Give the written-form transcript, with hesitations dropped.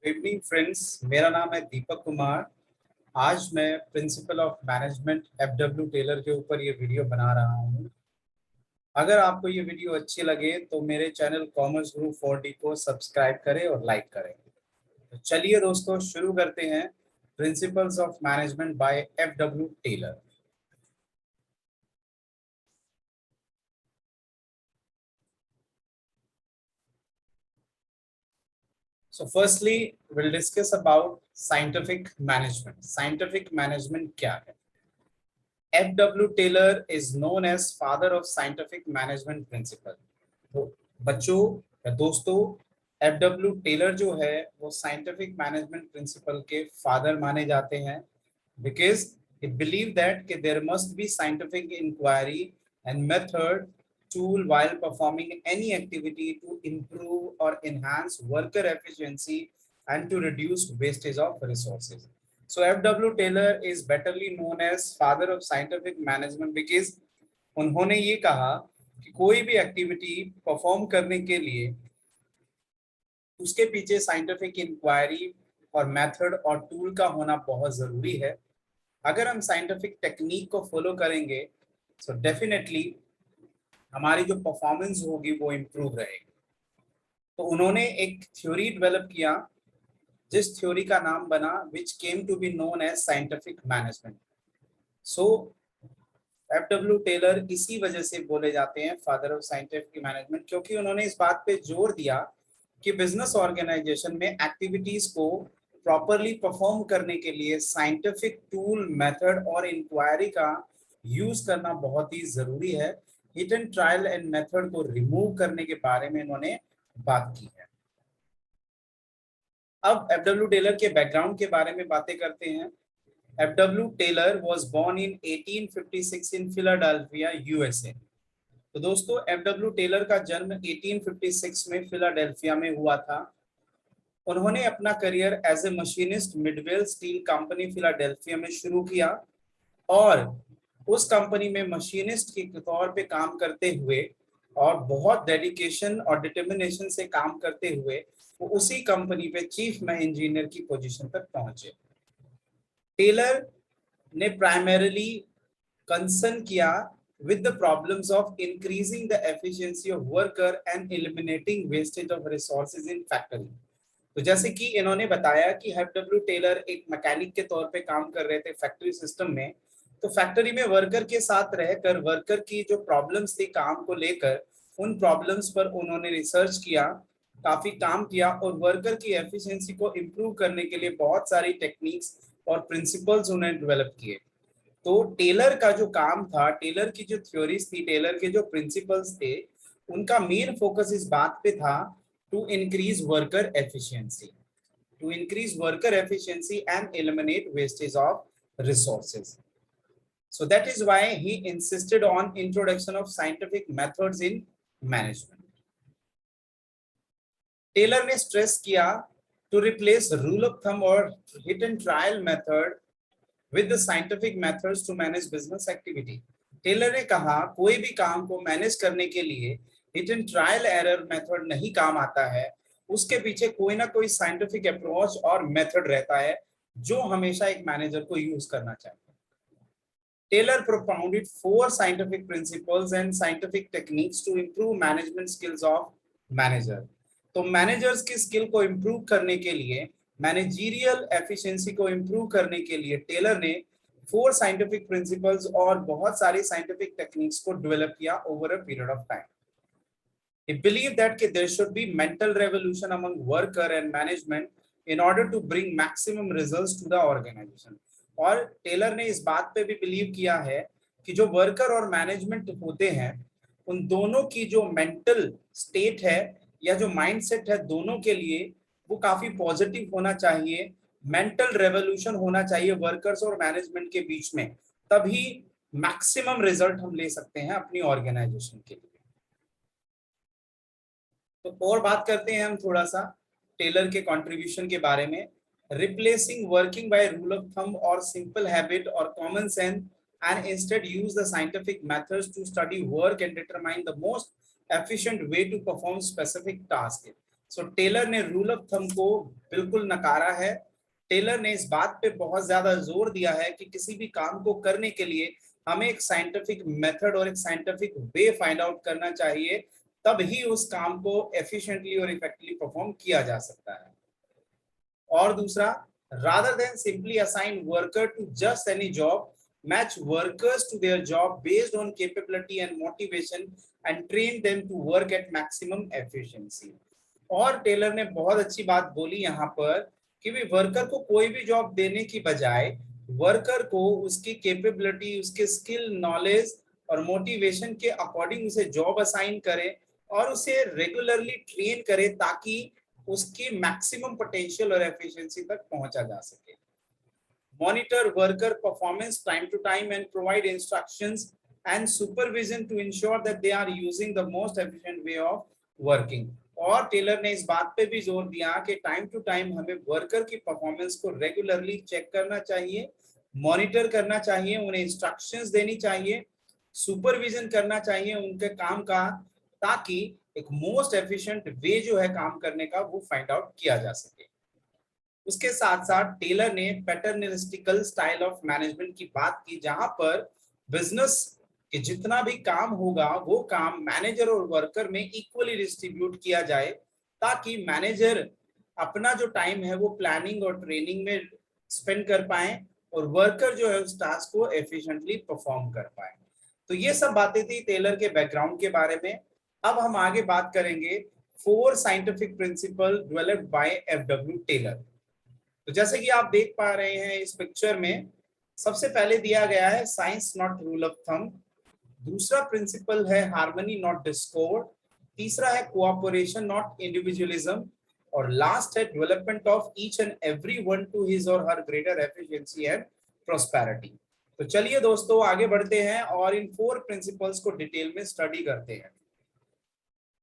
Good evening friends, मेरा नाम है दीपक कुमार। आज मैं principle of management F W Taylor के ऊपर ये वीडियो बना रहा हूँ। अगर आपको ये वीडियो अच्छी लगे तो मेरे चैनल कॉमर्स ग्रुप 4D को सब्सक्राइब करें और लाइक करें। तो चलिए दोस्तों, शुरू करते हैं principles of management by F W Taylor. So firstly, we'll discuss about scientific management. Scientific management क्या है? F.W. Taylor is known as father of scientific management principle. तो बच्चों या दोस्तों, F.W. टेलर जो है वो साइंटिफिक मैनेजमेंट प्रिंसिपल के फादर माने जाते हैं, because he believed that there must be scientific inquiry and method tool while performing any activity to improve or enhance worker efficiency and to reduce wastage of resources. So F.W. Taylor is betterly known as father of scientific management because उन्होंने ये कहा कि कोई भी activity perform करने के लिए उसके पीछे साइंटिफिक इंक्वायरी और मेथड और टूल का होना बहुत जरूरी है। अगर हम साइंटिफिक टेक्निक को फॉलो करेंगे तो डेफिनेटली हमारी जो परफॉर्मेंस होगी वो इम्प्रूव रहेगी। तो उन्होंने एक थ्योरी डेवलप किया जिस थ्योरी का नाम बना which came to be known as scientific management. So F.W. Taylor इसी वजह से बोले जाते हैं फादर ऑफ साइंटिफिक मैनेजमेंट, क्योंकि उन्होंने इस बात पे जोर दिया कि बिजनेस ऑर्गेनाइजेशन में एक्टिविटीज को प्रॉपरली परफॉर्म करने के लिए साइंटिफिक टूल, मेथड और इंक्वायरी का यूज करना बहुत ही जरूरी है। Hit and trial and method को रिमूव करने के बारे में इन्होंने बात की है। अब F.W. टेलर के बैकग्राउंड के बारे में बातें करते हैं। F.W. Taylor was born in 1856 in Philadelphia, USA. तो दोस्तों, F.W. टेलर का जन्म 1856 में फिलाडेल्फिया में हुआ था। उन्होंने अपना career as a machinist Midvale Steel Company Philadelphia में शुरू किया और उस कंपनी में मशीनिस्ट के तौर पे काम करते हुए और बहुत डेडिकेशन और डिटर्मिनेशन से काम करते हुए वो उसी कंपनी पे चीफ इंजीनियर की पोजीशन तक पहुंचे। टेलर ने प्राइमरीली कंसर्न किया with the problems of increasing the efficiency of worker and eliminating wastage of resources in factory। तो जैसे कि इन्होंने बताया कि F.W. टेलर एक मैकेनिक के तौर पे काम कर रहे थे फैक्ट्री सिस्टम में। तो फैक्ट्री में वर्कर के साथ रहकर वर्कर की जो प्रॉब्लम्स थी काम को लेकर, उन प्रॉब्लम्स पर उन्होंने रिसर्च किया, काफी काम किया और वर्कर की एफिशिएंसी को इम्प्रूव करने के लिए बहुत सारी टेक्निक्स और प्रिंसिपल्स उन्होंने डेवलप किए। तो टेलर का जो काम था, टेलर की जो थ्योरीज थी, टेलर के जो प्रिंसिपल्स थे, उनका मेन फोकस इस बात पे था to increase worker efficiency, and eliminate wastage of resources. So that is why he insisted on introduction of scientific methods in management. Taylor ने स्ट्रेस किया to replace rule of thumb or hit and trial method with the scientific methods to manage business activity। Taylor ने कहा कोई भी काम को manage करने के लिए hit and trial error method नहीं काम आता है, उसके पीछे कोई ना कोई साइंटिफिक अप्रोच और मेथड रहता है जो हमेशा एक मैनेजर को यूज करना चाहिए। Taylor propounded 4 scientific principles and scientific techniques to improve management skills of manager। तो मैनेजर्स की स्किल को इम्प्रूव करने के लिए, मैनेजरियल एफिशिएंसी को इम्प्रूव करने के लिए टेलर ने 4 साइंटिफिक प्रिंसिपल्स और बहुत सारी साइंटिफिक टेक्निक्स को डेवलप किया over a period of time. He believed that there should be mental revolution among worker and management in order to bring maximum results to the organization। और Taylor ने इस बात पे भी बिलीव किया है कि जो वर्कर और मैनेजमेंट होते हैं उन दोनों की जो मेंटल स्टेट है या जो माइंडसेट है, दोनों के लिए वो काफी पॉजिटिव होना चाहिए, मेंटल रेवोल्यूशन होना चाहिए वर्कर्स और मैनेजमेंट के बीच में, तभी मैक्सिमम रिजल्ट हम ले सकते हैं अपनी ऑर्गेनाइजेशन के लिए। तो और बात करते हैं हम थोड़ा सा टेलर के कंट्रीब्यूशन के बारे में। Replacing working by rule of thumb और सिंपल हैबिट और common sense and instead use the scientific methods to study work and determine the most efficient way to perform specific task। So Taylor ने rule of thumb को बिल्कुल नकारा है। Taylor ने इस बात पे बहुत ज्यादा जोर दिया है कि किसी भी काम को करने के लिए हमें एक साइंटिफिक मेथड और एक साइंटिफिक वे फाइंड आउट करना चाहिए, तब ही उस काम को एफिशिएंटली और इफेक्टिवली परफॉर्म किया जा सकता है। और दूसरा, rather than simply assign worker to just any job, match workers to their job based on capability and motivation and train them to work at maximum efficiency। और टेलर ने बहुत अच्छी बात बोली यहाँ पर कि भी वर्कर को कोई भी जॉब देने की बजाय वर्कर को उसकी कैपेबिलिटी, उसके स्किल, नॉलेज और मोटिवेशन के अकॉर्डिंग उसे जॉब असाइन करे और उसे रेगुलरली ट्रेन करे ताकि उसकी मैक्सिमम पोटेंशियल और एफिशिएंसी तक पहुंचा जा सके। Monitor worker performance time to time and provide instructions and supervision to ensure that they are using the most efficient way of working. और टेलर ने इस बात पे भी जोर दिया कि टाइम टू टाइम हमें वर्कर की परफॉर्मेंस को रेगुलरली चेक करना चाहिए, मॉनिटर करना चाहिए, उन्हें इंस्ट्रक्शंस देनी चाहिए, सुपरविजन करना चाहिए उनके काम का, ताकि एक मोस्ट एफिशिएंट वे जो है काम करने का वो फाइंड आउट किया जा सके। उसके साथ साथ टेलर ने पैटर्निस्टिकल स्टाइल ऑफ मैनेजमेंट की बात की, जहां पर बिजनेस के जितना भी काम होगा वो काम मैनेजर और वर्कर में इक्वली डिस्ट्रीब्यूट किया जाए, ताकि मैनेजर अपना जो टाइम है वो प्लानिंग और ट्रेनिंग में स्पेंड कर पाए और वर्कर जो है उस टास्क को एफिशिएंटली परफॉर्म कर पाए। तो ये सब बातें थी टेलर के बैकग्राउंड के बारे में। अब हम आगे बात करेंगे 4 scientific principle developed by F W Taylor. तो जैसे कि आप देख पा रहे हैं इस पिक्चर में, सबसे पहले दिया गया है science not rule of thumb, दूसरा प्रिंसिपल है हार्मनी नॉट डिस्कॉर्ड, तीसरा है कोऑपरेशन नॉट इंडिविजुअलिज्म, और लास्ट है development of each and every one two his और हर ग्रेटर एफिशिएंसी एंड प्रोस्पेरिटी। तो चलिए दोस्तों आगे बढ़ते हैं और इन 4 प्रिंसिपल्स को डिटेल में स्टडी करते हैं।